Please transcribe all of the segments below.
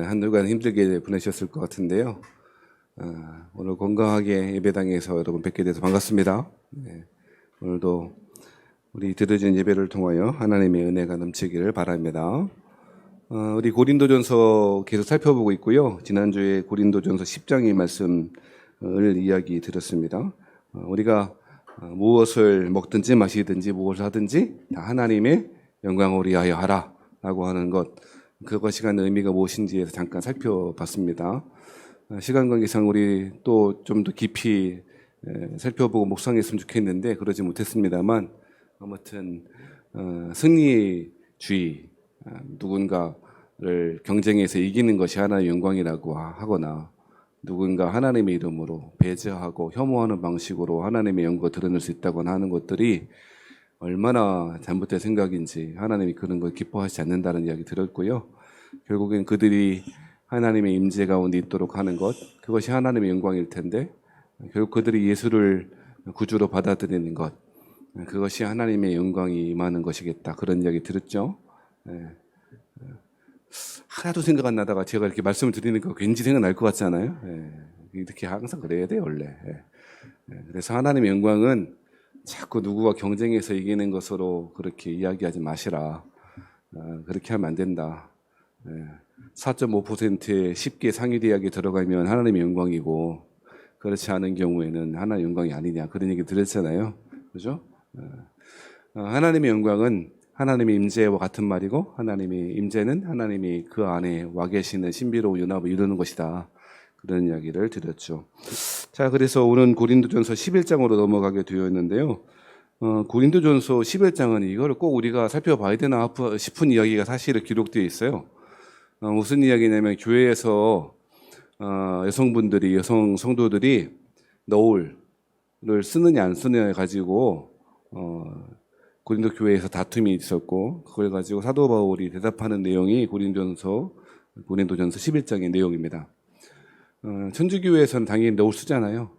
한 주간 힘들게 보내셨을 것 같은데요. 오늘 건강하게 예배당에서 여러분 뵙게 돼서 반갑습니다. 오늘도 우리 드려진 예배를 통하여 하나님의 은혜가 넘치기를 바랍니다. 우리 고린도전서 계속 살펴보고 있고요. 지난주에 고린도전서 10장의 말씀을 이야기 드렸습니다. 우리가 무엇을 먹든지 마시든지 무엇을 하든지 다 하나님의 영광을 위하여 하라 라고 하는 것, 그것이 갖는 의미가 무엇인지에 잠깐 살펴봤습니다. 시간 관계상 우리 또 좀 더 깊이 살펴보고 묵상했으면 좋겠는데 그러지 못했습니다만, 아무튼 승리주의, 누군가를 경쟁에서 이기는 것이 하나의 영광이라고 하거나 누군가 하나님의 이름으로 배제하고 혐오하는 방식으로 하나님의 영광을 드러낼 수 있다거나 하는 것들이 얼마나 잘못된 생각인지, 하나님이 그런 걸 기뻐하지 않는다는 이야기 들었고요. 결국엔 그들이 하나님의 임재 가운데 있도록 하는 것, 그것이 하나님의 영광일 텐데 결국 그들이 예수를 구주로 받아들이는 것, 그것이 하나님의 영광이 임하는 것이겠다, 그런 이야기 들었죠. 하나도 생각 안 나다가 제가 이렇게 말씀을 드리니까 왠지 생각날 것 같잖아요. 이렇게 항상 그래야 돼요, 원래. 그래서 하나님의 영광은 자꾸 누구와 경쟁해서 이기는 것으로 그렇게 이야기하지 마시라. 그렇게 하면 안 된다. 4.5%에 쉽게 상위대학에 들어가면 하나님의 영광이고, 그렇지 않은 경우에는 하나님의 영광이 아니냐, 그런 얘기 들었잖아요. 그죠? 하나님의 영광은 하나님의 임재와 같은 말이고, 하나님의 임재는 하나님이 그 안에 와 계시는 신비로운 연합을 이루는 것이다, 그런 이야기를 드렸죠. 자, 그래서 오늘 고린도전서 11장으로 넘어가게 되었는데요. 고린도전서 11장은 이거를 꼭 우리가 살펴봐야 되나 싶은 이야기가 사실은 기록되어 있어요. 무슨 이야기냐면, 교회에서 여성분들이, 여성 성도들이 너울을 쓰느냐 안 쓰느냐에 가지고 고린도 교회에서 다툼이 있었고, 그걸 가지고 사도 바울이 대답하는 내용이 고린도전서 11장의 내용입니다. 천주교회에서는 당연히 너울 쓰잖아요.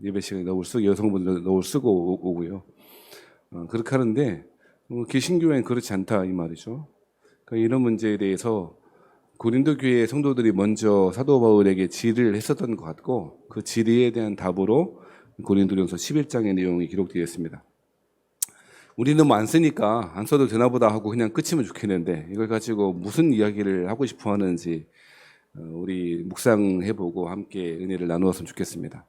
예배 시간에 너울 쓰고, 여성분들 너울 쓰고 오고요. 그렇게 하는데 개신교회는 그렇지 않다, 이 말이죠. 그러니까 이런 문제에 대해서 고린도 교회 성도들이 먼저 사도 바울에게 질의를 했었던 것 같고, 그 질의에 대한 답으로 고린도전서 11장의 내용이 기록되어 있습니다. 우리는 뭐 안 쓰니까 안 써도 되나 보다 하고 그냥 끝이면 좋겠는데, 이걸 가지고 무슨 이야기를 하고 싶어 하는지 우리 묵상해보고 함께 은혜를 나누었으면 좋겠습니다.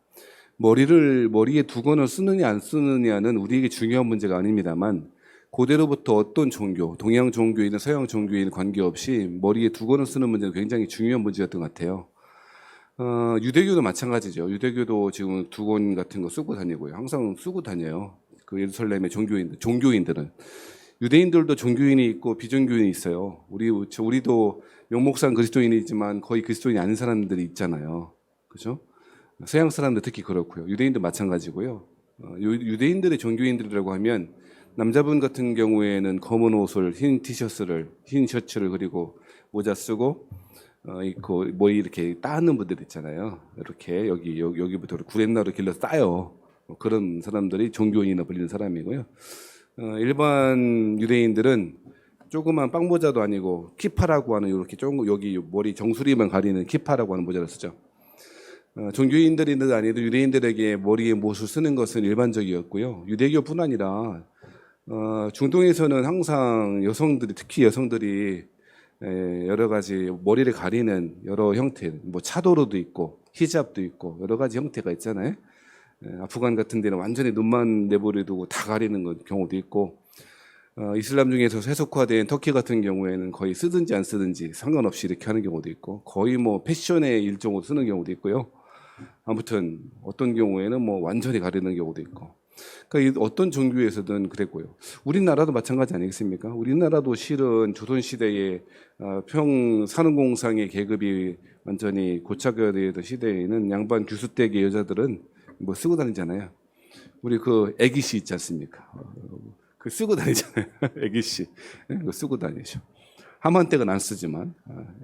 머리에 두건을 쓰느냐 안 쓰느냐는 우리에게 중요한 문제가 아닙니다만, 고대로부터 어떤 종교, 동양 종교이든 서양 종교이든 관계없이 머리에 두건을 쓰는 문제는 굉장히 중요한 문제였던 것 같아요. 유대교도 마찬가지죠. 유대교도 지금 두건 같은 거 쓰고 다니고요. 항상 쓰고 다녀요. 그 예루살렘의 종교인들은. 유대인들도 종교인이 있고 비종교인이 있어요. 우리도 명목상 그리스도인이지만 거의 그리스도인이 아닌 사람들이 있잖아요. 그죠? 서양 사람들 특히 그렇고요. 유대인도 마찬가지고요. 유대인들의 종교인들이라고 하면, 남자분 같은 경우에는 검은 옷을, 흰 티셔츠를, 흰 셔츠를, 그리고 모자 쓰고 있고, 머리 이렇게 따는 분들 있잖아요. 이렇게 여기부터 구렛나루 길러서 따요. 그런 사람들이 종교인이나 불리는 사람이고요. 일반 유대인들은 조그만 빵모자도 아니고 키파라고 하는, 이렇게 여기 머리 정수리만 가리는 키파라고 하는 모자를 쓰죠. 종교인들이든 아니든 유대인들에게 머리에 못을 쓰는 것은 일반적이었고요. 유대교뿐 아니라 중동에서는 항상 여성들이, 특히 여성들이 여러 가지 머리를 가리는 여러 형태, 뭐 차도로도 있고 히잡도 있고 여러 가지 형태가 있잖아요. 아프간 같은 데는 완전히 눈만 내버려두고 다 가리는 경우도 있고, 이슬람 중에서 세속화된 터키 같은 경우에는 거의 쓰든지 안 쓰든지 상관없이 이렇게 하는 경우도 있고, 거의 뭐 패션의 일종으로 쓰는 경우도 있고요. 아무튼 어떤 경우에는 뭐 완전히 가리는 경우도 있고, 그러니까 어떤 종교에서든 그랬고요. 우리나라도 마찬가지 아니겠습니까? 우리나라도 실은 조선시대에 산업공상의 계급이 완전히 고착화되던 시대에는 양반 규수댁의 여자들은 뭐 쓰고 다니잖아요. 우리 그 애기씨 있지 않습니까? 그 쓰고 다니잖아요. 애기씨. 그거 쓰고 다니죠. 하만댁은 안 쓰지만.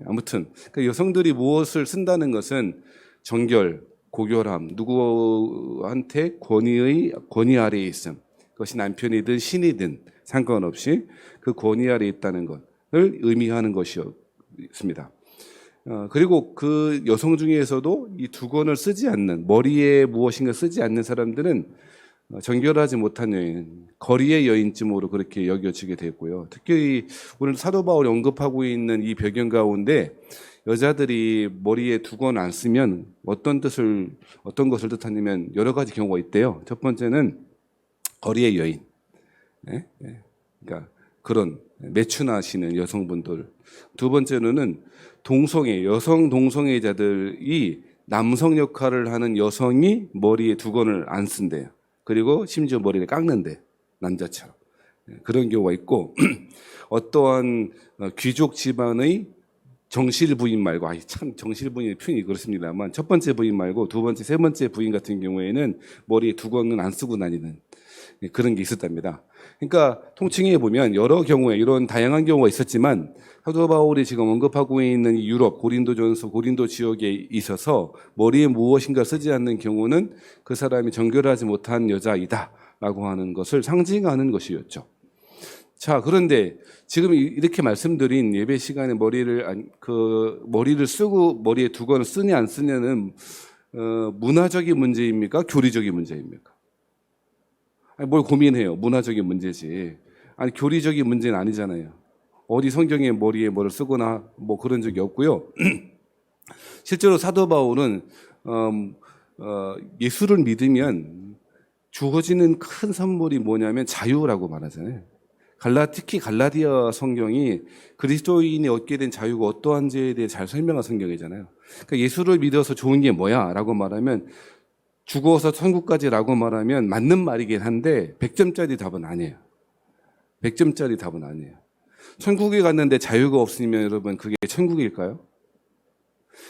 아무튼 그 여성들이 무엇을 쓴다는 것은 정결, 고결함, 누구한테 권위 아래에 있음, 그것이 남편이든 신이든 상관없이 그 권위 아래에 있다는 것을 의미하는 것이었습니다. 그리고 그 여성 중에서도 이 두건을 쓰지 않는, 머리에 무엇인가 쓰지 않는 사람들은 정결하지 못한 여인, 거리의 여인쯤으로 그렇게 여겨지게 됐고요. 특히 오늘 사도 바울이 언급하고 있는 이 배경 가운데 여자들이 머리에 두건 안 쓰면 어떤 것을 뜻하냐면 여러 가지 경우가 있대요. 첫 번째는 거리의 여인. 그러니까 그런 매춘하시는 여성분들. 두 번째로는 여성 동성애자들이 남성 역할을 하는 여성이 머리에 두건을 안 쓴대요. 그리고 심지어 머리를 깎는데, 남자처럼. 그런 경우가 있고, 어떠한 귀족 집안의 정실 부인 말고, 참 정실 부인의 표현이 그렇습니다만, 첫 번째 부인 말고 두 번째, 세 번째 부인 같은 경우에는 머리에 두건은 안 쓰고 다니는 그런 게 있었답니다. 그러니까 통칭해 보면 여러 경우에 이런 다양한 경우가 있었지만 사도 바울이 지금 언급하고 있는 유럽 고린도 지역에 있어서 머리에 무엇인가 쓰지 않는 경우는 그 사람이 정결하지 못한 여자이다라고 하는 것을 상징하는 것이었죠. 자, 그런데 지금 이렇게 말씀드린 예배 시간에 머리를 쓰고 머리에 두건을 쓰냐 안 쓰냐는 문화적인 문제입니까? 교리적인 문제입니까? 뭘 고민해요? 문화적인 문제지. 교리적인 문제는 아니잖아요. 어디 성경에 머리에 뭐를 쓰거나 뭐 그런 적이 없고요. 실제로 사도 바울은 예수를 믿으면 주어지는 큰 선물이 뭐냐면 자유라고 말하잖아요. 특히 갈라디아 성경이 그리스도인이 얻게 된 자유가 어떠한지에 대해 잘 설명한 성경이잖아요. 그러니까 예수를 믿어서 좋은 게 뭐야? 라고 말하면 죽어서 천국까지라고 말하면 맞는 말이긴 한데 100점짜리 답은 아니에요. 100점짜리 답은 아니에요. 천국에 갔는데 자유가 없으면 여러분 그게 천국일까요?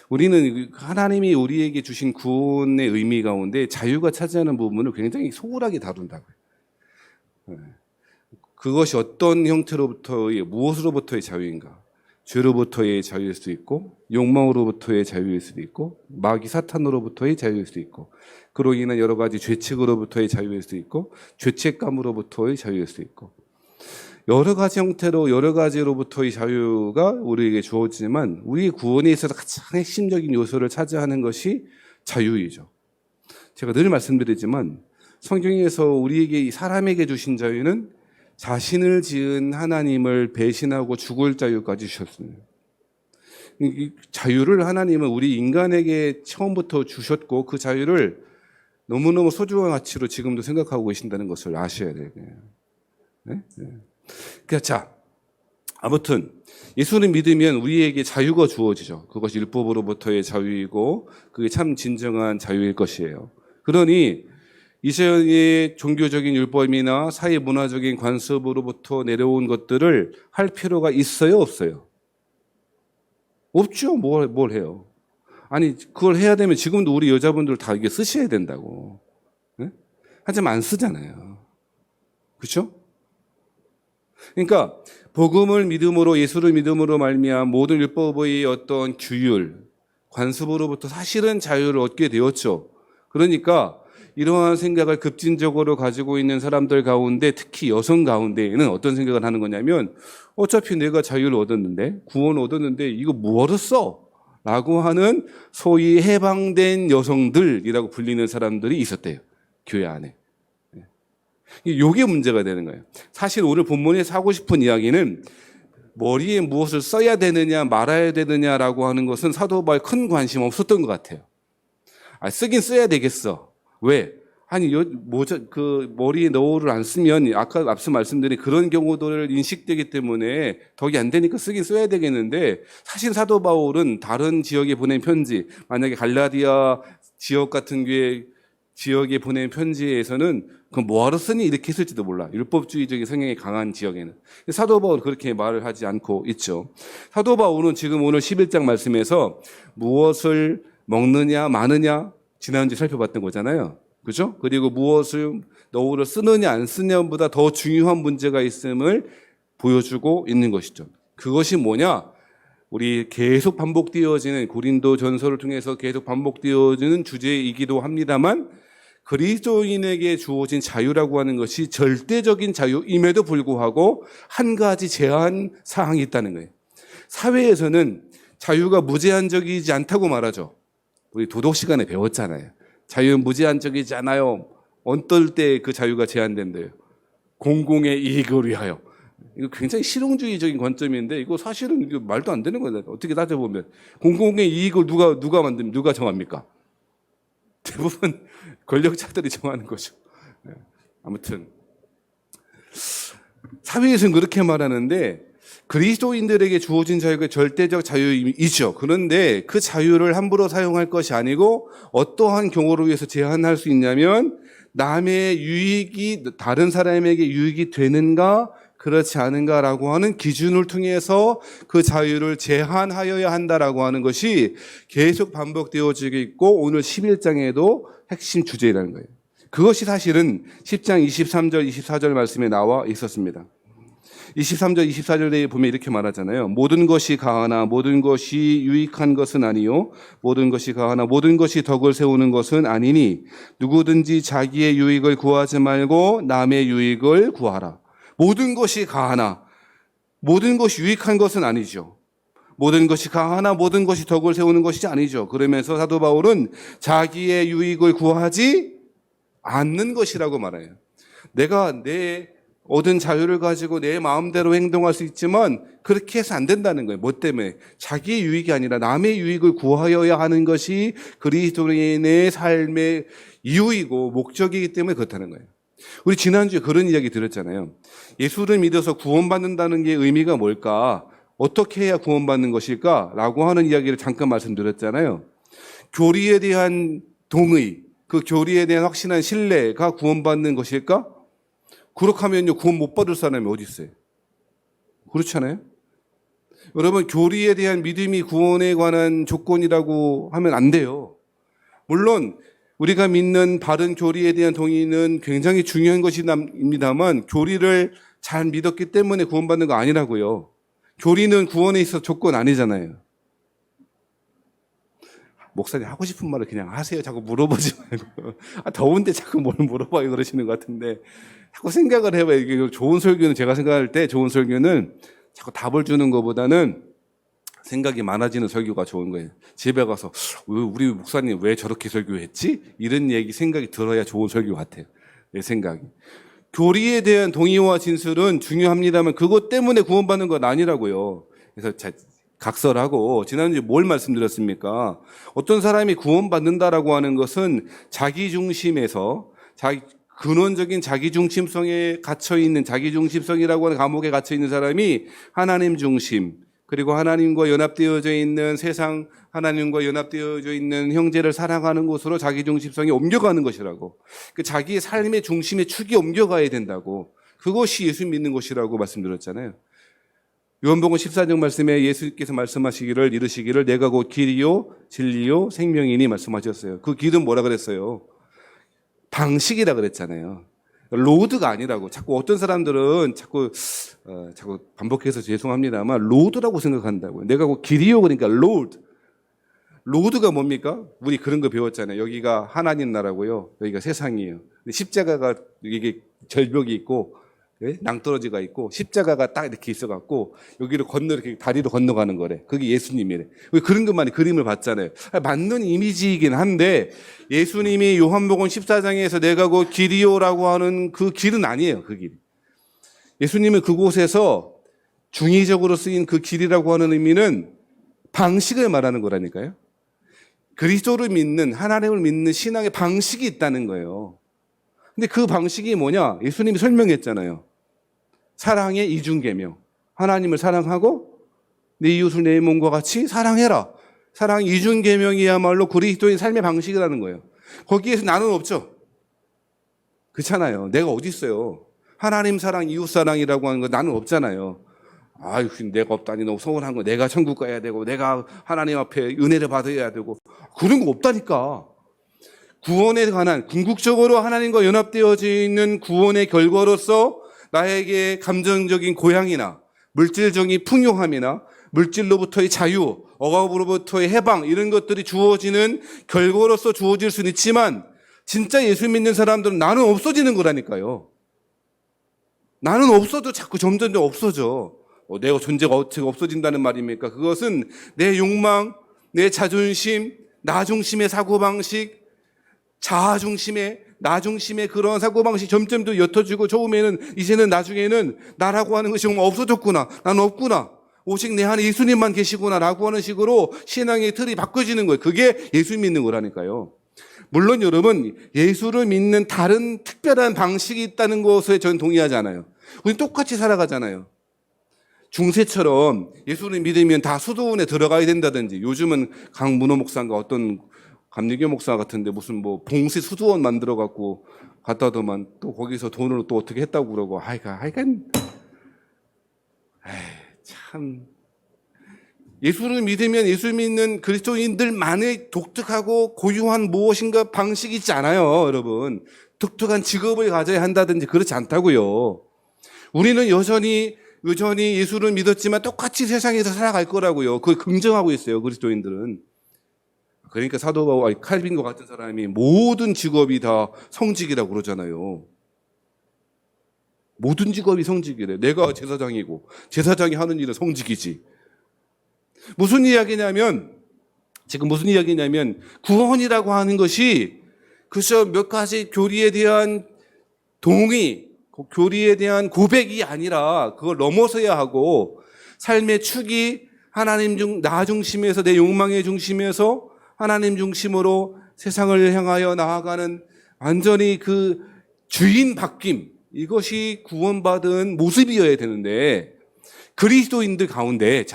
우리는 하나님이 우리에게 주신 구원의 의미 가운데 자유가 차지하는 부분을 굉장히 소홀하게 다룬다고요. 그것이 어떤 무엇으로부터의 자유인가? 죄로부터의 자유일 수도 있고, 욕망으로부터의 자유일 수도 있고, 마귀 사탄으로부터의 자유일 수도 있고, 그로 인한 여러 가지 죄책으로부터의 자유일 수도 있고, 죄책감으로부터의 자유일 수도 있고, 여러 가지 형태로 여러 가지로부터의 자유가 우리에게 주어지지만 우리의 구원에 있어서 가장 핵심적인 요소를 차지하는 것이 자유이죠. 제가 늘 말씀드리지만 성경에서 우리에게 사람에게 주신 자유는 자신을 지은 하나님을 배신하고 죽을 자유까지 주셨습니다. 이 자유를 하나님은 우리 인간에게 처음부터 주셨고 그 자유를 너무너무 소중한 가치로 지금도 생각하고 계신다는 것을 아셔야 돼요. 네? 자, 아무튼 예수를 믿으면 우리에게 자유가 주어지죠. 그것이 율법으로부터의 자유이고 그게 참 진정한 자유일 것이에요. 그러니 이전의 종교적인 율법이나 사회 문화적인 관습으로부터 내려온 것들을 할 필요가 있어요, 없어요? 없죠. 뭘 해요? 그걸 해야 되면 지금도 우리 여자분들 다 이게 쓰셔야 된다고. 네? 하지만 안 쓰잖아요. 그렇죠? 그러니까 복음을 믿음으로 예수를 믿음으로 말미암아 모든 율법의 어떤 규율, 관습으로부터 사실은 자유를 얻게 되었죠. 그러니까 이러한 생각을 급진적으로 가지고 있는 사람들 가운데 특히 여성 가운데에는 어떤 생각을 하는 거냐면 어차피 내가 자유를 얻었는데 구원을 얻었는데 이거 뭐하러 써? 라고 하는 소위 해방된 여성들이라고 불리는 사람들이 있었대요. 교회 안에. 이게 문제가 되는 거예요. 사실 오늘 본문에서 하고 싶은 이야기는 머리에 무엇을 써야 되느냐 말아야 되느냐라고 하는 것은 사도 바울 큰 관심 없었던 것 같아요. 쓰긴 써야 되겠어. 왜? 머리에 너울을 안 쓰면 앞서 말씀드린 그런 경우들을 인식되기 때문에 덕이 안 되니까 쓰긴 써야 되겠는데 사실 사도 바울은 다른 지역에 보낸 편지, 만약에 갈라디아 지역 같은 지역에 보낸 편지에서는 그럼 뭐하러 쓰니? 이렇게 했을지도 몰라. 율법주의적인 성향이 강한 지역에는. 사도 바울은 그렇게 말을 하지 않고 있죠. 사도 바울은 지금 오늘 11장 말씀에서 무엇을 먹느냐 마느냐 지난주에 살펴봤던 거잖아요. 그죠? 그리고 무엇을 너울을 쓰느냐 안 쓰느냐보다 더 중요한 문제가 있음을 보여주고 있는 것이죠. 그것이 뭐냐? 우리 계속 반복되어지는 고린도 전서를 통해서 계속 반복되어지는 주제이기도 합니다만 그리스도인에게 주어진 자유라고 하는 것이 절대적인 자유임에도 불구하고 한 가지 제한 사항이 있다는 거예요. 사회에서는 자유가 무제한적이지 않다고 말하죠. 우리 도덕 시간에 배웠잖아요. 자유는 무제한적이지 않아요. 어떨 때 그 자유가 제한된대요. 공공의 이익을 위하여. 이거 굉장히 실용주의적인 관점인데 이거 사실은 이거 말도 안 되는 거예요. 어떻게 따져보면 공공의 이익을 누가 정합니까? 대부분 권력자들이 정하는 거죠. 아무튼 사회에서는 그렇게 말하는데 그리스도인들에게 주어진 자유가 절대적 자유이죠. 그런데 그 자유를 함부로 사용할 것이 아니고 어떠한 경우를 위해서 제한할 수 있냐면 남의 유익이 다른 사람에게 유익이 되는가 그렇지 않은가라고 하는 기준을 통해서 그 자유를 제한하여야 한다라고 하는 것이 계속 반복되어지고 있고 오늘 11장에도 핵심 주제라는 거예요. 그것이 사실은 10장 23절 24절 말씀에 나와 있었습니다. 23절 24절에 보면 이렇게 말하잖아요. 모든 것이 가하나 모든 것이 유익한 것은 아니요 모든 것이 가하나 모든 것이 덕을 세우는 것은 아니니 누구든지 자기의 유익을 구하지 말고 남의 유익을 구하라. 모든 것이 가하나 모든 것이 유익한 것은 아니죠. 모든 것이 가하나 모든 것이 덕을 세우는 것이 아니죠. 그러면서 사도 바울은 자기의 유익을 구하지 않는 것이라고 말해요. 내가 내 얻은 자유를 가지고 내 마음대로 행동할 수 있지만 그렇게 해서 안 된다는 거예요. 뭐 때문에? 자기의 유익이 아니라 남의 유익을 구하여야 하는 것이 그리스도인의 삶의 이유이고 목적이기 때문에 그렇다는 거예요. 우리 지난주에 그런 이야기 들었잖아요. 예수를 믿어서 구원받는다는 게 의미가 뭘까? 어떻게 해야 구원받는 것일까? 라고 하는 이야기를 잠깐 말씀드렸잖아요. 교리에 대한 동의, 그 교리에 대한 확신한 신뢰가 구원받는 것일까? 그렇게 하면요, 구원 못 받을 사람이 어디 있어요? 그렇잖아요? 여러분, 교리에 대한 믿음이 구원에 관한 조건이라고 하면 안 돼요. 물론, 우리가 믿는 바른 교리에 대한 동의는 굉장히 중요한 것입니다만, 교리를 잘 믿었기 때문에 구원받는 거 아니라고요. 교리는 구원에 있어서 조건 아니잖아요. 목사님 하고 싶은 말을 그냥 하세요. 자꾸 물어보지 말고. 더운데 자꾸 뭘 물어봐요 그러시는 것 같은데 자꾸 생각을 해봐요. 이게 좋은 설교는 제가 생각할 때 좋은 설교는 자꾸 답을 주는 것보다는 생각이 많아지는 설교가 좋은 거예요. 집에 가서 우리 목사님 왜 저렇게 설교했지? 이런 생각이 들어야 좋은 설교 같아요. 내 생각이. 교리에 대한 동의와 진술은 중요합니다만 그것 때문에 구원받는 건 아니라고요. 그래서 각설하고 지난주에 뭘 말씀드렸습니까? 어떤 사람이 구원받는다라고 하는 것은 자기중심에서 근원적인 자기중심성에 갇혀있는 자기중심성이라고 하는 감옥에 갇혀있는 사람이 하나님 중심 그리고 하나님과 연합되어져 있는 세상 하나님과 연합되어져 있는 형제를 사랑하는 곳으로 자기중심성이 옮겨가는 것이라고 그 자기의 삶의 중심의 축이 옮겨가야 된다고 그것이 예수 믿는 것이라고 말씀드렸잖아요. 요한복음 14장 말씀에 예수께서 말씀하시기를 이르시기를 내가 곧 길이요 진리요 생명이니 말씀하셨어요. 그 길은 뭐라 그랬어요? 방식이라 그랬잖아요. 로드가 아니라고. 자꾸 어떤 사람들은 자꾸 반복해서 죄송합니다만 로드라고 생각한다고요. 내가 곧 길이요 그러니까 로드. 로드가 뭡니까? 우리 그런 거 배웠잖아요. 여기가 하나님 나라고요. 여기가 세상이에요. 십자가가 이게 절벽이 있고 낭떠러지가 있고 십자가가 딱 이렇게 있어갖고 여기를 이렇게 다리로 건너가는 거래. 그게 예수님이래. 그런 것만 그림을 봤잖아요. 맞는 이미지이긴 한데 예수님이 요한복음 14장에서 내가 곧 길이요라고 하는 그 길은 아니에요. 그 길. 예수님은 그곳에서 중의적으로 쓰인 그 길이라고 하는 의미는 방식을 말하는 거라니까요. 그리스도를 믿는 하나님을 믿는 신앙의 방식이 있다는 거예요. 근데 그 방식이 뭐냐? 예수님이 설명했잖아요. 사랑의 이중계명. 하나님을 사랑하고 내 이웃을 내 몸과 같이 사랑해라. 사랑 이중계명이야말로 그리스도인 삶의 방식이라는 거예요. 거기에서 나는 없죠. 그렇잖아요. 내가 어디 있어요. 하나님 사랑, 이웃 사랑이라고 하는 거 나는 없잖아요. 아유, 내가 없다니 너무 서운한 거. 내가 천국 가야 되고 내가 하나님 앞에 은혜를 받아야 되고 그런 거 없다니까. 구원에 관한 궁극적으로 하나님과 연합되어져 있는 구원의 결과로서 나에게 감정적인 고향이나 물질적인 풍요함이나 물질로부터의 자유, 억압으로부터의 해방 이런 것들이 주어지는 결과로서 주어질 수는 있지만 진짜 예수 믿는 사람들은 나는 없어지는 거라니까요. 나는 없어도 자꾸 점점 없어져. 내가 존재가 어떻게 없어진다는 말입니까? 그것은 내 욕망, 내 자존심, 나 중심의 사고방식, 자아 중심의, 나 중심의 그런 사고방식 점점 더 옅어지고 처음에는 이제는 나중에는 나라고 하는 것이 정말 없어졌구나. 난 없구나. 오직 내 안에 예수님만 계시구나 라고 하는 식으로 신앙의 틀이 바꿔지는 거예요. 그게 예수 믿는 거라니까요. 물론 여러분 예수를 믿는 다른 특별한 방식이 있다는 것에 저는 동의하지 않아요. 우리 똑같이 살아가잖아요. 중세처럼 예수를 믿으면 다 수도원에 들어가야 된다든지 요즘은 강문호 목사인가 어떤 감리교 목사 같은데 무슨 뭐 봉시 수도원 만들어 갖고 갖다더만 또 거기서 돈으로 또 어떻게 했다고 그러고 하여간 참 예수를 믿으면 예수 믿는 그리스도인들만의 독특하고 고유한 무엇인가 방식이 있지 않아요, 여러분. 독특한 직업을 가져야 한다든지 그렇지 않다고요. 우리는 여전히 예수를 믿었지만 똑같이 세상에서 살아갈 거라고요. 그걸 긍정하고 있어요, 그리스도인들은. 그러니까 사도 바울, 칼빈과 같은 사람이 모든 직업이 다 성직이라고 그러잖아요. 모든 직업이 성직이래. 내가 제사장이고 제사장이 하는 일은 성직이지. 무슨 이야기냐면 구원이라고 하는 것이 그저 몇 가지 교리에 대한 동의, 교리에 대한 고백이 아니라 그걸 넘어서야 하고 삶의 축이 나 중심에서 내 욕망의 중심에서 하나님 중심으로 세상을 향하여 나아가는 완전히 그 주인 바뀜, 이것이 구원받은 모습이어야 되는데 그리스도인들 가운데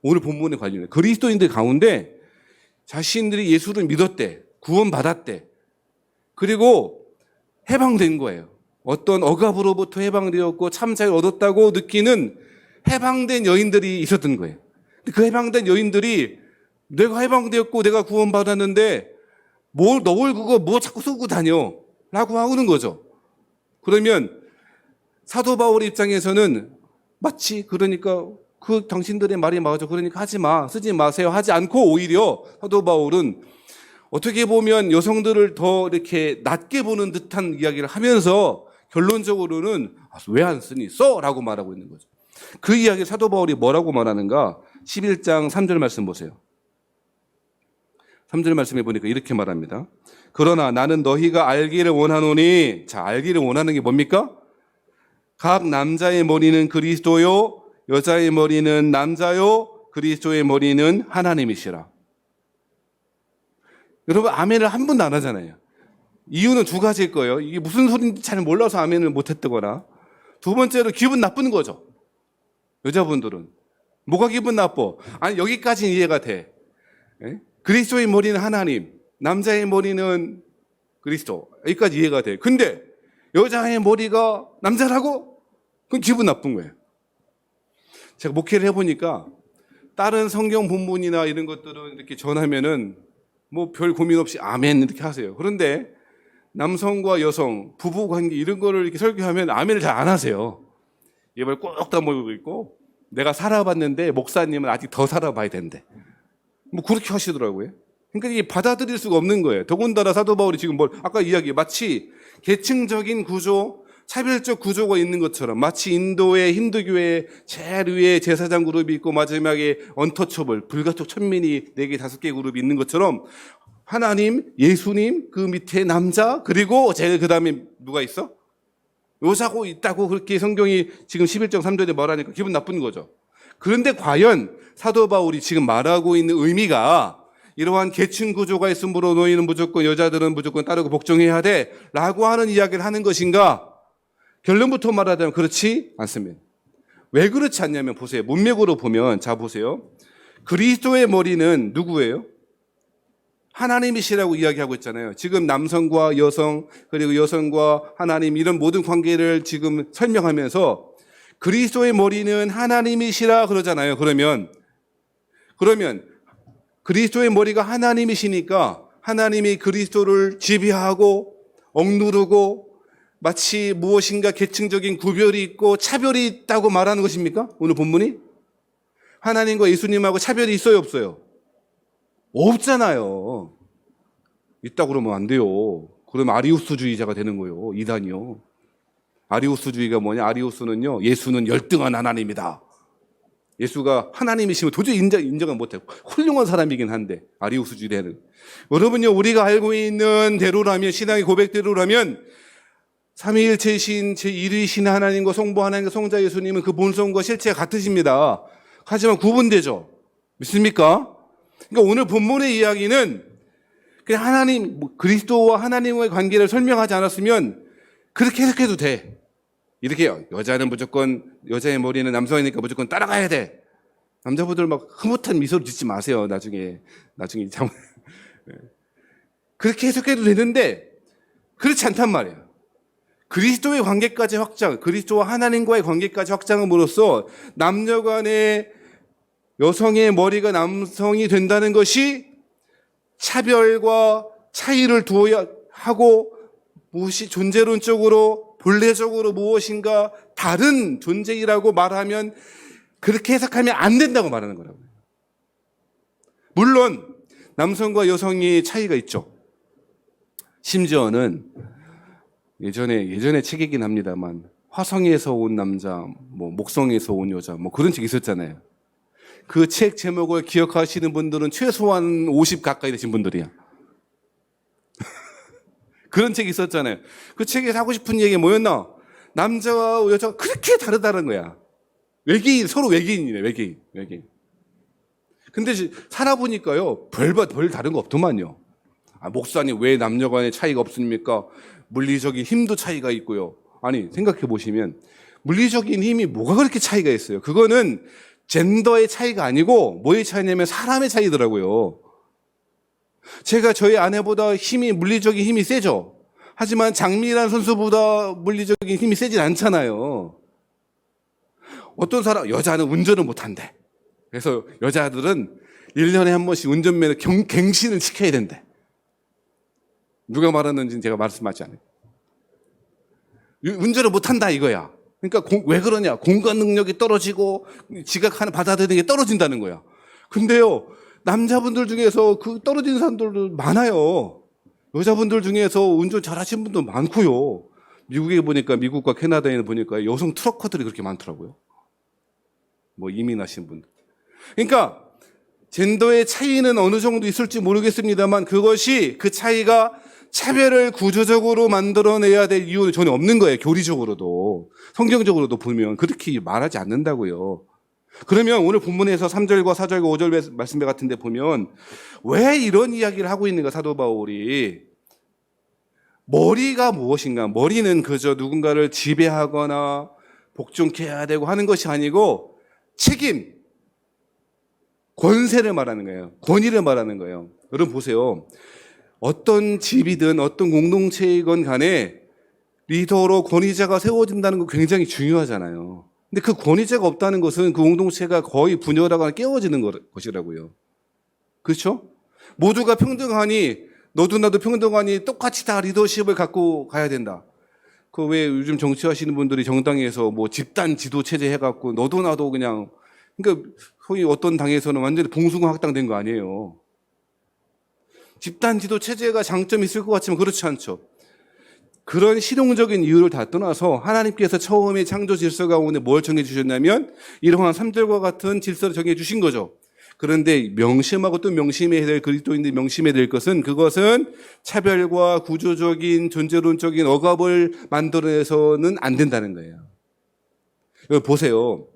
오늘 본문에 관련해 그리스도인들 가운데 자신들이 예수를 믿었대, 구원받았대, 그리고 해방된 거예요. 어떤 억압으로부터 해방되었고 참사를 얻었다고 느끼는 해방된 여인들이 있었던 거예요. 그 해방된 여인들이 내가 해방되었고 내가 구원받았는데 너 그거 뭐 자꾸 쓰고 다녀 라고 하는 거죠. 그러면 사도 바울 입장에서는 마치 그러니까 그 당신들의 말이 맞아. 그러니까 하지 마. 쓰지 마세요. 하지 않고 오히려 사도 바울은 어떻게 보면 여성들을 더 이렇게 낮게 보는 듯한 이야기를 하면서 결론적으로는 왜 안 쓰니? 써! 라고 말하고 있는 거죠. 그 이야기 사도 바울이 뭐라고 말하는가? 11장 3절 말씀 보세요. 3절 말씀에 보니까 이렇게 말합니다. 그러나 나는 너희가 알기를 원하노니, 알기를 원하는 게 뭡니까? 각 남자의 머리는 그리스도요, 여자의 머리는 남자요, 그리스도의 머리는 하나님이시라. 여러분 아멘을 한 번도 안 하잖아요. 이유는 두 가지일 거예요. 이게 무슨 소리인지 잘 몰라서 아멘을 못했다거나, 두 번째로 기분 나쁜 거죠. 여자분들은 뭐가 기분 나빠? 아니 여기까지는 이해가 돼. 그리스도의 머리는 하나님, 남자의 머리는 그리스도, 여기까지 이해가 돼. 근데 여자의 머리가 남자라고? 그건 기분 나쁜 거예요. 제가 목회를 해보니까 다른 성경 본문이나 이런 것들은 이렇게 전하면은 뭐 별 고민 없이 아멘 이렇게 하세요. 그런데 남성과 여성, 부부 관계 이런 거를 이렇게 설교하면 아멘을 잘 안 하세요. 입을 꼭 다물고 있고, 내가 살아봤는데 목사님은 아직 더 살아봐야 된대. 뭐 그렇게 하시더라고요. 그러니까 이게 받아들일 수가 없는 거예요. 더군다나 사도 바울이 지금 아까 이야기 마치 계층적인 구조, 차별적 구조가 있는 것처럼, 마치 인도의 힌두교의 제일 위에 제사장 그룹이 있고 마지막에 언터처블, 불가촉 천민이 4개, 5개 그룹이 있는 것처럼 하나님, 예수님, 그 밑에 남자, 그리고 제일 그 다음에 누가 있어? 여자고 있다고 그렇게 성경이 지금 11장 3절에 말하니까 기분 나쁜 거죠. 그런데 과연 사도 바울이 지금 말하고 있는 의미가 이러한 계층 구조가 있으므로 너희는 무조건, 여자들은 무조건 따르고 복종해야 돼 라고 하는 이야기를 하는 것인가? 결론부터 말하자면 그렇지 않습니다. 왜 그렇지 않냐면 보세요. 문맥으로 보면, 보세요. 그리스도의 머리는 누구예요? 하나님이시라고 이야기하고 있잖아요. 지금 남성과 여성, 그리고 여성과 하나님, 이런 모든 관계를 지금 설명하면서 그리스도의 머리는 하나님이시라 그러잖아요. 그러면 그리스도의 머리가 하나님이시니까 하나님이 그리스도를 지배하고 억누르고 마치 무엇인가 계층적인 구별이 있고 차별이 있다고 말하는 것입니까? 오늘 본문이? 하나님과 예수님하고 차별이 있어요, 없어요? 없잖아요. 있다고 그러면 안 돼요. 그러면 아리우스주의자가 되는 거예요. 이단이요. 아리우스주의가 뭐냐? 아리우스는요, 예수는 열등한 하나님이다. 예수가 하나님이시면 도저히 인정을 못해요. 훌륭한 사람이긴 한데, 아리우스주의대는. 여러분요, 우리가 알고 있는 대로라면, 신앙의 고백대로라면, 삼위일체이신 제1위신 하나님과 성부 하나님과 성자 예수님은 그 본성과 실체가 같으십니다. 하지만 구분되죠. 믿습니까? 그러니까 오늘 본문의 이야기는 그냥 하나님, 그리스도와 하나님과의 관계를 설명하지 않았으면 그렇게 해석해도 돼. 이렇게 여자는 무조건, 여자의 머리는 남성이니까 무조건 따라가야 돼. 남자분들 막 흐뭇한 미소를 짓지 마세요. 나중에 참. 그렇게 해석해도 되는데 그렇지 않단 말이에요. 그리스도의 관계까지 확장, 그리스도와 하나님과의 관계까지 확장함으로써 남녀 간의 여성의 머리가 남성이 된다는 것이 차별과 차이를 두어야 하고 무엇이 존재론적으로 본래적으로 무엇인가 다른 존재이라고 말하면 그렇게 해석하면 안 된다고 말하는 거라고요. 물론 남성과 여성의 차이가 있죠. 심지어는 예전에 책이긴 합니다만 화성에서 온 남자, 목성에서 온 여자, 그런 책이 있었잖아요. 그 책 제목을 기억하시는 분들은 최소한 50 가까이 되신 분들이야. 그런 책이 있었잖아요. 그 책에서 하고 싶은 얘기가 뭐였나? 남자와 여자가 그렇게 다르다는 거야. 서로 외계인이네, 외계인. 근데 살아보니까요, 별 다른 거 없더만요. 목사님, 왜 남녀 간의 차이가 없습니까? 물리적인 힘도 차이가 있고요. 아니, 생각해 보시면, 물리적인 힘이 뭐가 그렇게 차이가 있어요? 그거는 젠더의 차이가 아니고, 뭐의 차이냐면 사람의 차이더라고요. 제가 저희 아내보다 물리적인 힘이 세죠? 하지만 장미란 선수보다 물리적인 힘이 세진 않잖아요. 어떤 여자는 운전을 못한대. 그래서 여자들은 1년에 한 번씩 운전면허 갱신을 시켜야 된대. 누가 말하는지는 제가 말씀하지 않아요. 운전을 못한다 이거야. 그러니까 왜 그러냐? 공간 능력이 떨어지고 지각하는 받아들이는 게 떨어진다는 거야. 근데요, 남자분들 중에서 그 떨어지는 사람들도 많아요. 여자분들 중에서 운전 잘하시는 분도 많고요. 미국에 보니까, 미국과 캐나다에 보니까 여성 트럭커들이 그렇게 많더라고요. 이민하신 분들. 그러니까 젠더의 차이는 어느 정도 있을지 모르겠습니다만 그 차이가 차별을 구조적으로 만들어내야 될 이유는 전혀 없는 거예요. 교리적으로도. 성경적으로도 보면 그렇게 말하지 않는다고요. 그러면 오늘 본문에서 3절과 4절과 5절 말씀 같은 데 보면 왜 이런 이야기를 하고 있는가, 사도 바울이. 머리가 무엇인가? 머리는 그저 누군가를 지배하거나 복종케 해야 되고 하는 것이 아니고 책임, 권세를 말하는 거예요. 권위를 말하는 거예요. 여러분 보세요. 어떤 집이든 어떤 공동체이건 간에 리더로 권위자가 세워진다는 거 굉장히 중요하잖아요. 근데 그 권위자가 없다는 것은 그 공동체가 거의 분열하거나 깨어지는 것이라고요. 그렇죠? 모두가 평등하니, 너도 나도 평등하니 똑같이 다 리더십을 갖고 가야 된다. 왜 요즘 정치하시는 분들이 정당에서 집단 지도 체제 해갖고 너도 나도 그러니까 소위 어떤 당에서는 완전히 봉숭아 학당된 거 아니에요. 집단 지도 체제가 장점이 있을 것 같지만 그렇지 않죠. 그런 실용적인 이유를 다 떠나서 하나님께서 처음에 창조 질서 가운데 뭘 정해주셨냐면 이러한 3절과 같은 질서를 정해주신 거죠. 그런데 명심하고 또 명심해야 될, 그리스도인들이 명심해야 될 것은, 그것은 차별과 구조적인 존재론적인 억압을 만들어내서는 안 된다는 거예요. 여기 보세요.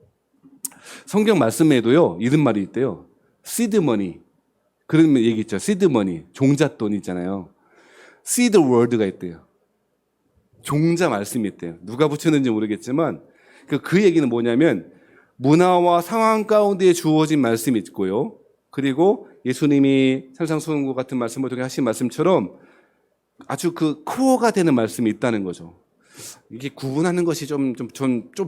성경 말씀에도요, 이런 말이 있대요. 시드머니. 그런 얘기 있죠. 시드머니. 종잣돈 있잖아요. 시드 월드가 있대요. 종자 말씀이 있대요. 누가 붙였는지 모르겠지만, 그 얘기는 뭐냐면, 문화와 상황 가운데 주어진 말씀이 있고요. 그리고 예수님이 산상수훈과 같은 말씀을 통해 하신 말씀처럼 아주 그 코어가 되는 말씀이 있다는 거죠. 이게 구분하는 것이 좀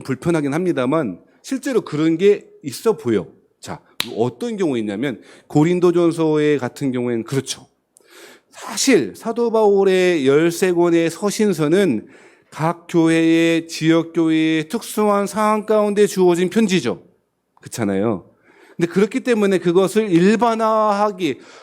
불편하긴 합니다만 실제로 그런 게 있어 보여. 자, 어떤 경우에 있냐면 고린도전서에 같은 경우에는 그렇죠. 사실 사도 바울의 13권의 서신서는 각 교회의, 지역교회의 특수한 상황 가운데 주어진 편지죠. 그렇잖아요. 근데 그렇기 때문에 그것을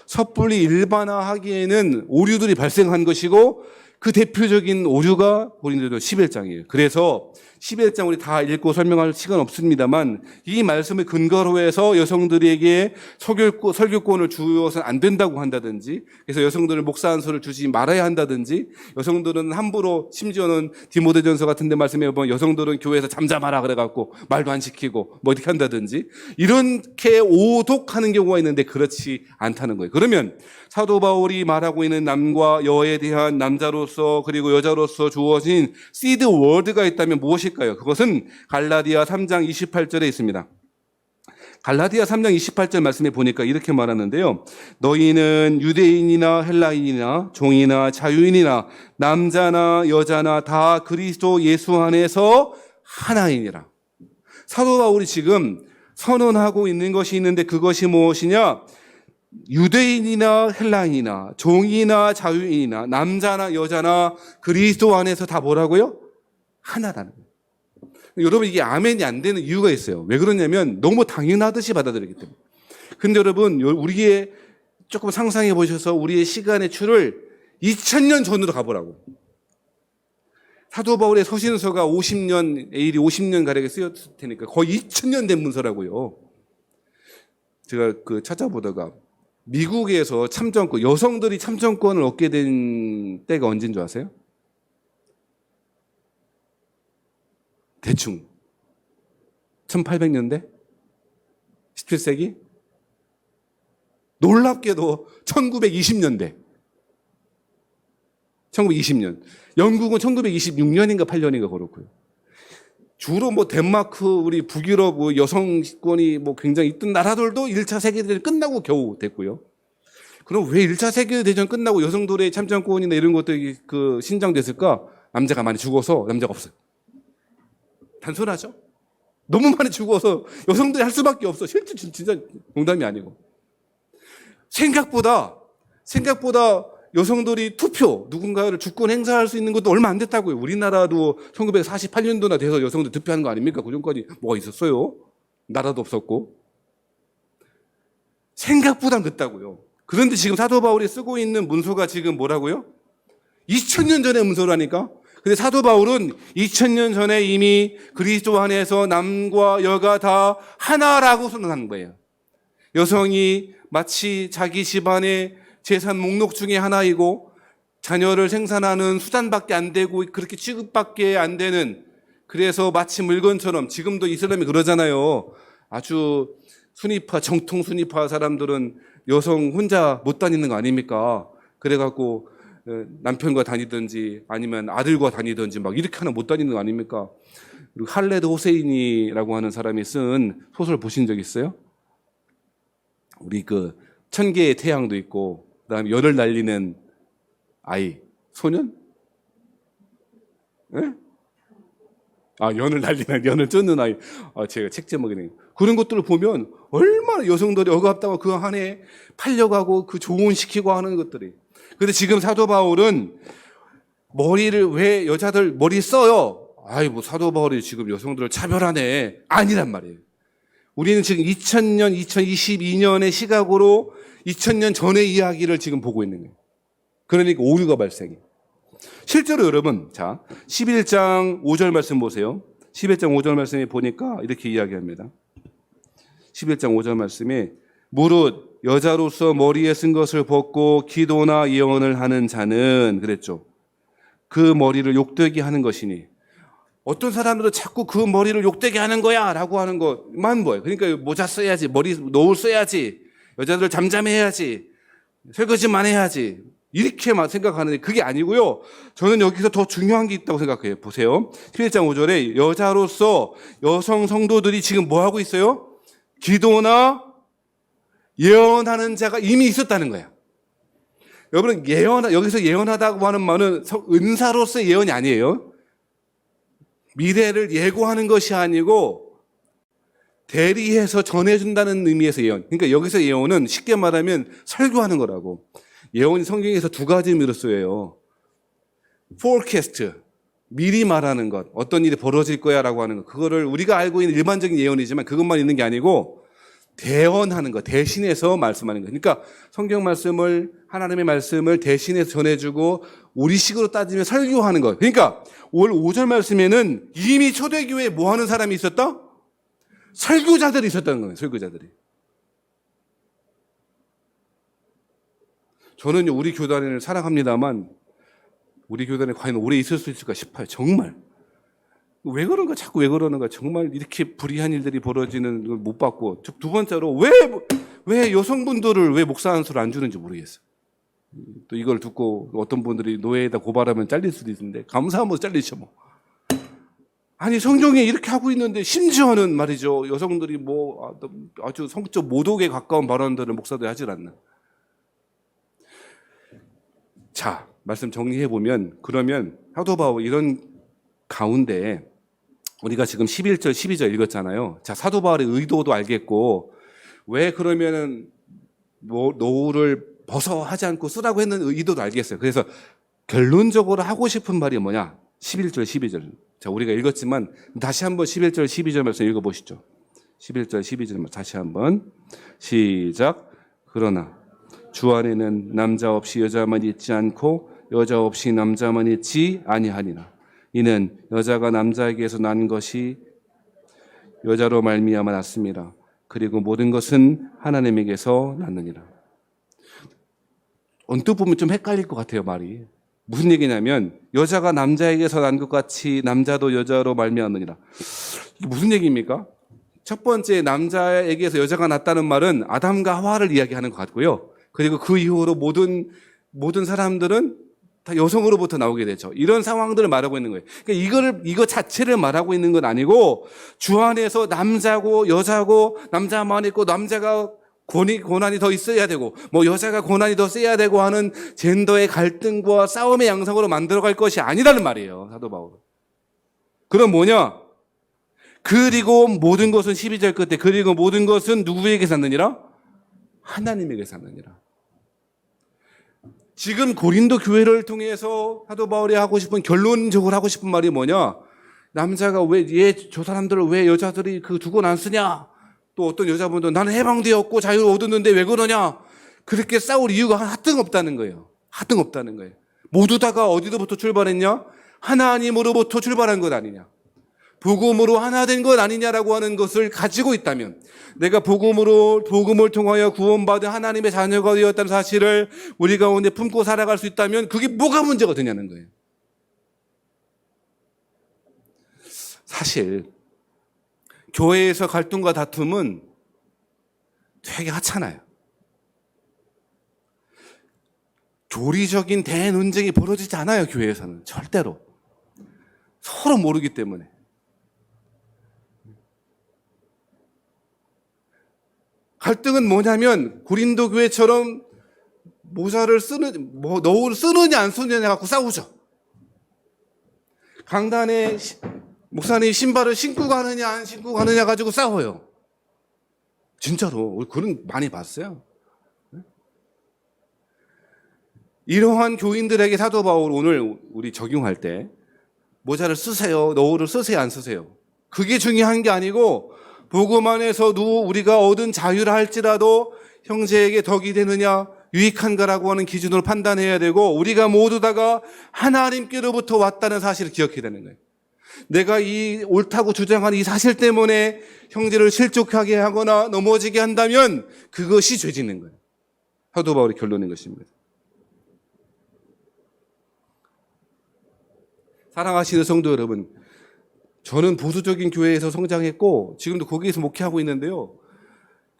섣불리 일반화하기에는 오류들이 발생한 것이고, 그 대표적인 오류가 고린도서 11장이에요. 그래서 11장 우리 다 읽고 설명할 시간 없습니다만 이 말씀을 근거로 해서 여성들에게 설교권을 주어서는 안 된다고 한다든지, 그래서 여성들을 목사 안수를 주지 말아야 한다든지, 여성들은 함부로, 심지어는 디모데전서 같은 데 말씀해 보면 여성들은 교회에서 잠잠하라 그래갖고 말도 안 시키고 뭐 어떻게 한다든지 이렇게 오독하는 경우가 있는데 그렇지 않다는 거예요. 그러면 사도 바울이 말하고 있는 남과 여에 대한 남자로서 그리고 여자로서 주어진 시드 월드가 있다면 무엇일까요? 그것은 갈라디아 3장 28절에 있습니다. 갈라디아 3장 28절 말씀에 보니까 이렇게 말하는데요. 너희는 유대인이나 헬라인이나 종이나 자유인이나 남자나 여자나 다 그리스도 예수 안에서 하나이니라. 사도 바울이 지금 선언하고 있는 것이 있는데 그것이 무엇이냐? 유대인이나 헬라인이나 종이나 자유인이나 남자나 여자나 그리스도 안에서 다 뭐라고요? 하나라는 거예요. 여러분 이게 아멘이 안 되는 이유가 있어요. 왜 그러냐면 너무 당연하듯이 받아들이기 때문에. 근데 여러분 우리의 조금 상상해 보셔서 우리의 시간의 추를 2000년 전으로 가보라고. 사도 바울의 서신서가 50년, AD 50년 가량에 쓰였을 테니까 거의 2000년 된 문서라고요. 제가 찾아보다가 미국에서 참정권, 여성들이 참정권을 얻게 된 때가 언제인 줄 아세요? 대충 1800년대? 17세기? 놀랍게도 1920년대. 1920년. 영국은 1926년인가 8년인가 그렇고요. 주로 덴마크, 우리 북유럽 여성권이 굉장히 있던 나라들도 1차 세계대전 끝나고 겨우 됐고요. 그럼 왜 1차 세계대전 끝나고 여성들의 참정권이나 이런 것들이 신장됐을까? 남자가 많이 죽어서 남자가 없어요. 단순하죠? 너무 많이 죽어서 여성들이 할 수밖에 없어. 실제 진짜 농담이 아니고. 생각보다 여성들이 투표, 누군가를 주권 행사할 수 있는 것도 얼마 안 됐다고요. 우리나라도 1948년도나 돼서 여성들 투표하는 거 아닙니까? 그 전까지 뭐가 있었어요? 나라도 없었고. 생각보다 늦다고요. 그런데 지금 사도 바울이 쓰고 있는 문서가 지금 뭐라고요? 2000년 전의 문서라니까? 근데 사도 바울은 2000년 전에 이미 그리스도 안에서 남과 여가 다 하나라고 선언한 거예요. 여성이 마치 자기 집안의 재산 목록 중에 하나이고 자녀를 생산하는 수단밖에 안 되고 그렇게 취급밖에 안 되는, 그래서 마치 물건처럼, 지금도 이슬람이 그러잖아요. 아주 정통 순위파 사람들은 여성 혼자 못 다니는 거 아닙니까? 그래갖고 남편과 다니든지 아니면 아들과 다니든지 이렇게 하나 못 다니는 거 아닙니까? 그리고 할레드 호세인이라고 하는 사람이 쓴 소설 보신 적 있어요? 우리 1000개의 태양도 있고, 그다음에 열을 날리는 아이, 소년? 네? 연을 쫓는 아이. 제가 책 제목이네요. 그런 것들을 보면 얼마나 여성들이 억압당하고 그 안에 팔려가고 조언시키고 하는 것들이. 근데 지금 사도 바울은 머리를 왜 여자들 머리 써요? 사도 바울이 지금 여성들을 차별하네. 아니란 말이에요. 우리는 지금 2000년, 2022년의 시각으로 2000년 전의 이야기를 지금 보고 있는 거예요. 그러니까 오류가 발생해요. 실제로 여러분, 11장 5절 말씀 보세요. 11장 5절 말씀에 보니까 이렇게 이야기합니다. 11장 5절 말씀에 무릇 여자로서 머리에 쓴 것을 벗고 기도나 예언을 하는 자는, 그랬죠. 그 머리를 욕되게 하는 것이니. 어떤 사람들은 자꾸 그 머리를 욕되게 하는 거야 라고 하는 것만 뭐예요. 그러니까 모자 써야지, 머리 노을 써야지, 여자들 잠잠해야지, 설거지만 해야지, 이렇게만 생각하는데 그게 아니고요. 저는 여기서 더 중요한 게 있다고 생각해요. 보세요. 11장 5절에 여자로서 여성 성도들이 지금 뭐 하고 있어요? 기도나 예언하는 자가 이미 있었다는 거야. 여러분, 여기서 예언하다고 하는 말은 은사로서의 예언이 아니에요. 미래를 예고하는 것이 아니고 대리해서 전해준다는 의미에서 예언. 그러니까 여기서 예언은 쉽게 말하면 설교하는 거라고. 예언이 성경에서 두 가지 의미로 쓰여요. forecast, 미리 말하는 것, 어떤 일이 벌어질 거야 라고 하는 것. 그거를 우리가 알고 있는 일반적인 예언이지만 그것만 있는 게 아니고 대언하는 거, 대신해서 말씀하는 거. 그러니까 성경 말씀을, 하나님의 말씀을 대신해서 전해주고 우리식으로 따지면 설교하는 거. 그러니까 올 5절 말씀에는 이미 초대교회에 뭐 하는 사람이 있었다? 설교자들이 있었다는 거예요. 설교자들이. 저는 우리 교단을 사랑합니다만 우리 교단에 과연 오래 있을 수 있을까 싶어요. 정말. 왜 그런가? 자꾸 왜 그러는가? 정말 이렇게 불의한 일들이 벌어지는 걸 못 봤고, 두 번째로 왜 여성분들을 왜 목사 안수를 안 주는지 모르겠어요. 또 이걸 듣고 어떤 분들이 노예에다 고발하면 잘릴 수도 있는데 감사하면 잘리죠 뭐. 아니 성경에 이렇게 하고 있는데 심지어는 말이죠, 여성들이 뭐 아주 성적 모독에 가까운 발언들을 목사들이 하질 않나. 자, 말씀 정리해 보면, 그러면 사도 바울 이런 가운데 우리가 지금 11절, 12절 읽었잖아요. 자, 사도 바울의 의도도 알겠고, 왜 그러면은 노후를 벗어하지 않고 쓰라고 했는 의도도 알겠어요. 그래서 결론적으로 하고 싶은 말이 뭐냐? 11절, 12절. 자, 우리가 읽었지만 다시 한번 11절, 12절 말씀 읽어보시죠. 11절, 12절 다시 한번 시작. 그러나 주 안에는 남자 없이 여자만 있지 않고 여자 없이 남자만 있지 아니하니라. 이는 여자가 남자에게서 난 것이 여자로 말미암아 났습니다. 그리고 모든 것은 하나님에게서 났느니라. 언뜻 보면 좀 헷갈릴 것 같아요, 말이. 무슨 얘기냐면 여자가 남자에게서 난 것 같이 남자도 여자로 말미암느니라. 이게 무슨 얘기입니까? 첫 번째, 남자에게서 여자가 났다는 말은 아담과 하와를 이야기하는 것 같고요. 그리고 그 이후로 모든 사람들은 다 여성으로부터 나오게 되죠. 이런 상황들을 말하고 있는 거예요. 그러니까 이거 자체를 말하고 있는 건 아니고, 주 안에서 남자고 여자고, 남자만 있고 남자가 고난이 더 있어야 되고, 뭐 여자가 고난이 더 세야 되고 하는 젠더의 갈등과 싸움의 양상으로 만들어갈 것이 아니라는 말이에요, 사도 바울은. 그럼 뭐냐? 그리고 모든 것은 12절 끝에, 그리고 모든 것은 누구에게 샀느니라? 하나님에게 샀느니라. 지금 고린도 교회를 통해서 사도 바울이 하고 싶은, 결론적으로 하고 싶은 말이 뭐냐? 남자가 저 사람들을 왜 여자들이 두고 안 쓰냐? 또 어떤 여자분도 나는 해방되었고 자유를 얻었는데 왜 그러냐? 그렇게 싸울 이유가 하등 없다는 거예요. 하등 없다는 거예요. 모두 다가 어디로부터 출발했냐? 하나님으로부터 출발한 것 아니냐? 복음으로 하나 된 것 아니냐라고 하는 것을 가지고 있다면, 내가 복음을 통하여 구원받은 하나님의 자녀가 되었다는 사실을 우리 가운데 품고 살아갈 수 있다면 그게 뭐가 문제가 되냐는 거예요. 사실 교회에서 갈등과 다툼은 되게 하찮아요. 교리적인 대논쟁이 벌어지지 않아요, 교회에서는. 절대로. 서로 모르기 때문에. 갈등은 뭐냐면 고린도 교회처럼 노후를 쓰느냐 안 쓰느냐 갖고 싸우죠. 강단에 목사님 신발을 신고 가느냐 안 신고 가느냐 가지고 싸워요. 진짜로 그런 많이 봤어요. 이러한 교인들에게 사도 바울 오늘 우리 적용할 때 모자를 쓰세요, 노후를 쓰세요, 안 쓰세요? 그게 중요한 게 아니고, 복음 안에서도 우리가 얻은 자유를 할지라도 형제에게 덕이 되느냐 유익한가라고 하는 기준으로 판단해야 되고, 우리가 모두 다가 하나님께로부터 왔다는 사실을 기억해야 되는 거예요. 내가 이 옳다고 주장하는 이 사실 때문에 형제를 실족하게 하거나 넘어지게 한다면 그것이 죄짓는 거예요. 사도 바울의 결론인 것입니다. 사랑하시는 성도 여러분, 저는 보수적인 교회에서 성장했고 지금도 거기에서 목회하고 있는데요,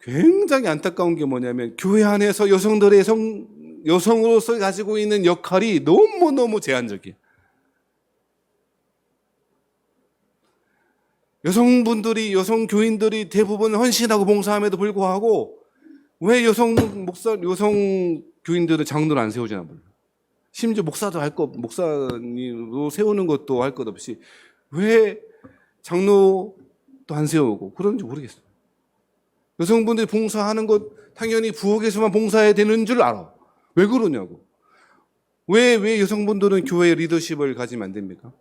굉장히 안타까운 게 뭐냐면 교회 안에서 여성으로서 가지고 있는 역할이 너무너무 제한적이에요. 여성 교인들이 대부분 헌신하고 봉사함에도 불구하고 왜 여성 교인들은 장로를 안 세우지나 몰라요. 심지어 목사님으로 세우는 것도 할 것 없이 왜 장로도 안 세우고 그런지 모르겠어요. 여성분들이 봉사하는 것 당연히 부엌에서만 봉사해야 되는 줄 알아. 왜 그러냐고. 왜 여성분들은 교회의 리더십을 가지면 안 됩니까?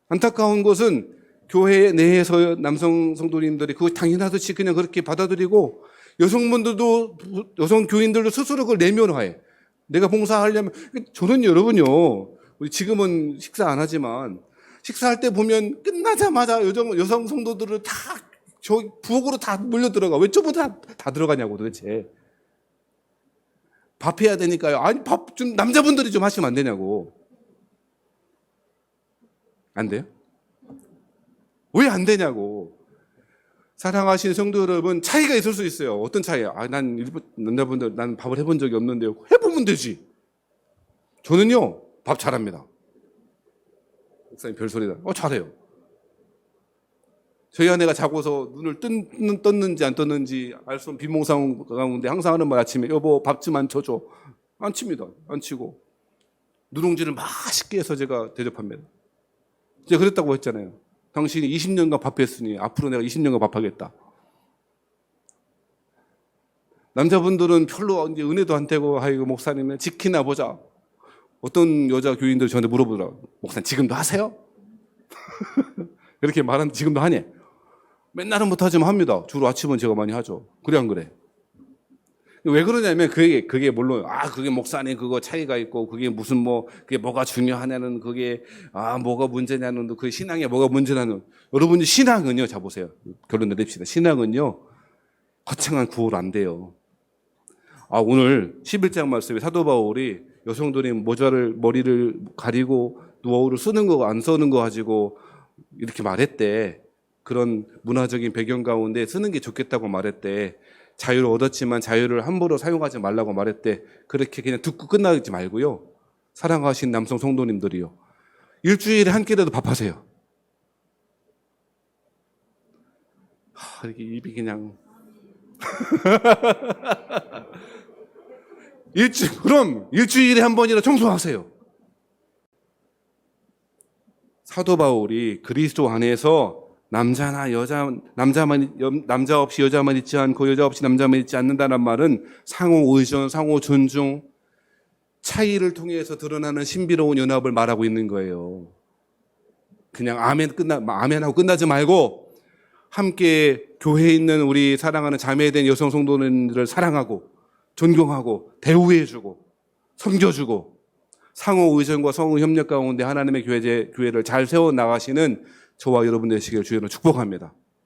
안타까운 것은 교회 내에서 남성 성도님들이 그거 당연하듯이 그냥 그렇게 받아들이고 여성분들도 여성 교인들도 스스로 그걸 내면화해. 내가 봉사하려면 저는 여러분요. 우리 지금은 식사 안 하지만 식사할 때 보면 끝나자마자 여성 성도들을 다 저 부엌으로 다 몰려 들어가. 왜 저보고 다 들어가냐고 도대체. 밥 해야 되니까요. 아니 밥 좀 남자분들이 좀 하시면 안 되냐고. 안 돼요? 왜 안 되냐고. 사랑하시는 성도 여러분, 차이가 있을 수 있어요. 어떤 차이야? 난 일본 남자분들 난 밥을 해본 적이 없는데요. 해보면 되지. 저는요 밥 잘합니다. 목사님 별소리다. 잘해요. 저희 아내가 자고서 눈을 떴는지 안 떴는지 알 수 없는 비몽사몽 가운데 항상 하는 말 아침에 여보 밥 좀 안 쳐줘. 안 칩니다. 안 치고 누룽지를 맛있게 해서 제가 대접합니다. 제가 그랬다고 했잖아요. 당신이 20년간 밥했으니 앞으로 내가 20년간 밥하겠다. 남자분들은 별로 이제 은혜도 안 되고 아이고 목사님은 지키나 보자. 어떤 여자 교인들 저한테 물어보더라고요. 목사님 지금도 하세요? 그렇게 말하면 지금도 하냐? 맨날은 못하지만 합니다. 주로 아침은 제가 많이 하죠. 그래 안 그래? 왜 그러냐면 그게 물론 그게 목사님 그거 차이가 있고 그게 무슨 그게 뭐가 중요하냐는 그게 뭐가 문제냐는 그 신앙에 뭐가 문제냐는 여러분이 신앙은요. 자 보세요. 결론 내립시다. 신앙은요. 거창한 구호로 안 돼요. 오늘 11장 말씀에 사도 바울이 여성들이 머리를 가리고 노하우를 쓰는 거 안 쓰는 거 가지고 이렇게 말했대. 그런 문화적인 배경 가운데 쓰는 게 좋겠다고 말했대. 자유를 얻었지만 자유를 함부로 사용하지 말라고 말했대. 그렇게 그냥 듣고 끝나지 말고요. 사랑하신 남성 성도님들이요. 일주일에 한 끼라도 밥하세요. 이렇게 입이 그냥. 그럼 일주일에 한 번이라도 청소하세요. 사도 바울이 그리스도 안에서 남자 없이 여자만 있지 않고 여자 없이 남자만 있지 않는다는 말은 상호 의존, 상호 존중, 차이를 통해서 드러나는 신비로운 연합을 말하고 있는 거예요. 그냥 아멘하고 끝나지 말고 함께 교회에 있는 우리 사랑하는 자매된 여성 성도님들을 사랑하고 존경하고 대우해주고 섬겨주고 상호 의존과 성호 협력 가운데 하나님의 교회를 잘 세워 나가시는 저와 여러분 되시길 주의로 축복합니다.